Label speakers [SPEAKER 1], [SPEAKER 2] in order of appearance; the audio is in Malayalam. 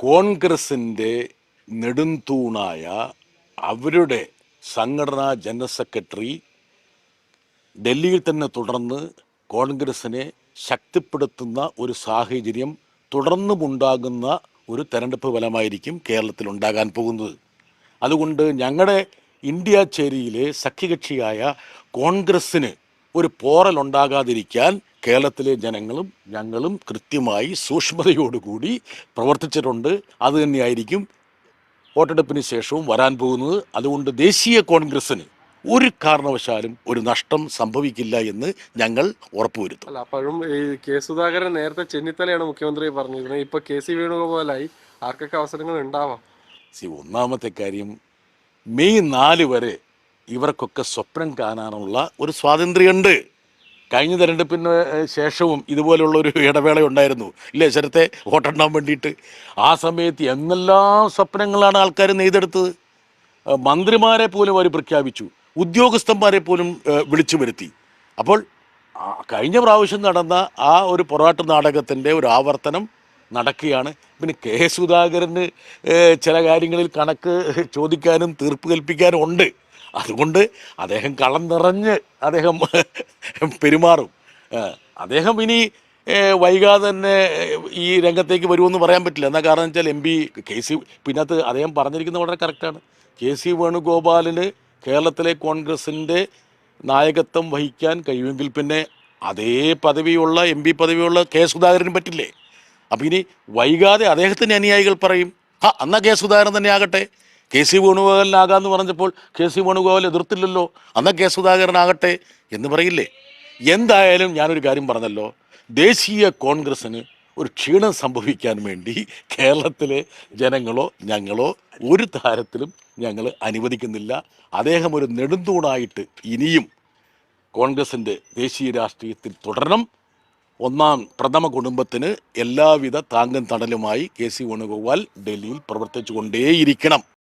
[SPEAKER 1] കോൺഗ്രസിൻ്റെ നെടുംതൂണായ അവരുടെ സംഘടനാ ജനറൽ സെക്രട്ടറി ഡൽഹിയിൽ തന്നെ തുടർന്ന് കോൺഗ്രസിനെ ശക്തിപ്പെടുത്തുന്ന ഒരു സാഹചര്യം തുടർന്നുമുണ്ടാകുന്ന ഒരു തെരഞ്ഞെടുപ്പ് ഫലമായിരിക്കും കേരളത്തിൽ ഉണ്ടാകാൻ പോകുന്നത്. അതുകൊണ്ട് ഞങ്ങളുടെ ഇന്ത്യ ചേരിയിലെ സഖ്യകക്ഷിയായ കോൺഗ്രസ്സിന് ഒരു പോറലുണ്ടാകാതിരിക്കാൻ കേരളത്തിലെ ജനങ്ങളും ഞങ്ങളും കൃത്യമായി സൂക്ഷ്മതയോടുകൂടി പ്രവർത്തിച്ചിട്ടുണ്ട്. അതുതന്നെയായിരിക്കും വോട്ടെടുപ്പിന് ശേഷവും വരാൻ പോകുന്നത്. അതുകൊണ്ട് ദേശീയ കോൺഗ്രസ്സിന് ഒരു കാരണവശാലും ഒരു നഷ്ടം സംഭവിക്കില്ല എന്ന് ഞങ്ങൾ ഉറപ്പുവരുത്തും.
[SPEAKER 2] അല്ല, അപ്പോഴും ഈ കെ സുധാകരൻ നേരത്തെ ചെന്നിത്തലയാണ് മുഖ്യമന്ത്രി പറഞ്ഞിരുന്നത്. ഇപ്പൊ കെ സി വേണുഗോപാലായി, ആർക്കൊക്കെ അവസരങ്ങൾ ഉണ്ടാവാം?
[SPEAKER 1] ഒന്നാമത്തെ കാര്യം, മെയ് 4 വരെ ഇവർക്കൊക്കെ സ്വപ്നം കാണാനുള്ള ഒരു സ്വാതന്ത്ര്യമുണ്ട്. കഴിഞ്ഞ തെരഞ്ഞെടുപ്പിന് ശേഷവും ഇതുപോലുള്ള ഒരു ഇടവേള ഉണ്ടായിരുന്നു ഇല്ലേ ശരത്തെ, വോട്ടെണ്ണാൻ വേണ്ടിയിട്ട്. ആ സമയത്ത് എന്തെല്ലാം സ്വപ്നങ്ങളാണ് ആൾക്കാർ നെയ്തെടുത്തത്. മന്ത്രിമാരെ പോലും അവർ പ്രഖ്യാപിച്ചു, ഉദ്യോഗസ്ഥന്മാരെ പോലും വിളിച്ചു വരുത്തി. അപ്പോൾ കഴിഞ്ഞ പ്രാവശ്യം നടന്ന ആ ഒരു പൊറാട്ട് നാടകത്തിൻ്റെ ഒരു ആവർത്തനം നടക്കുകയാണ്. പിന്നെ കെ സുധാകരന് ചില കാര്യങ്ങളിൽ കണക്ക് ചോദിക്കാനും തീർപ്പ് കൽപ്പിക്കാനും ഉണ്ട്. അതുകൊണ്ട് അദ്ദേഹം കളം നിറഞ്ഞ് അദ്ദേഹം പെരുമാറും. അദ്ദേഹം ഇനി വൈകാതെ തന്നെ ഈ രംഗത്തേക്ക് വരുമെന്ന് പറയാൻ പറ്റില്ല. എന്താ കാരണം വെച്ചാൽ കെ സി പിന്നകത്ത് അദ്ദേഹം പറഞ്ഞിരിക്കുന്നത് വളരെ കറക്റ്റാണ്. കെ സി വേണുഗോപാലിന് കേരളത്തിലെ കോൺഗ്രസിൻ്റെ നായകത്വം വഹിക്കാൻ കഴിയുമെങ്കിൽ പിന്നെ അതേ പദവിയുള്ള പദവിയുള്ള കെ സുധാകരന് പറ്റില്ലേ? അപ്പം ഇനി വൈകാതെ അദ്ദേഹത്തിൻ്റെ അനുയായികൾ പറയും, എന്നാൽ കെ സുധാകരൻ തന്നെ ആകട്ടെ, കെ സി വേണുഗോപാലിനാകാമെന്ന് പറഞ്ഞപ്പോൾ കെ സി വേണുഗോപാൽ എതിർത്തില്ലല്ലോ, എന്നാൽ കെ സുധാകരനാകട്ടെ എന്ന് പറയില്ലേ? എന്തായാലും ഞാനൊരു കാര്യം പറഞ്ഞല്ലോ, ദേശീയ കോൺഗ്രസ്സിന് ഒരു ക്ഷീണം സംഭവിക്കാൻ വേണ്ടി കേരളത്തിലെ ജനങ്ങളോ ഞങ്ങളോ ഒരു തരത്തിലും ഞങ്ങൾ അനുവദിക്കുന്നില്ല. അദ്ദേഹം ഒരു നെടുന്തൂണായിട്ട് ഇനിയും കോൺഗ്രസിൻ്റെ ദേശീയ രാഷ്ട്രീയത്തിൽ തുടരണം. പ്രഥമ കുടുംബത്തിന് എല്ലാവിധ താങ്ങും തണലുമായി കെ സി വേണുഗോപാൽ ഡൽഹിയിൽ പ്രവർത്തിച്ചു കൊണ്ടേയിരിക്കണം.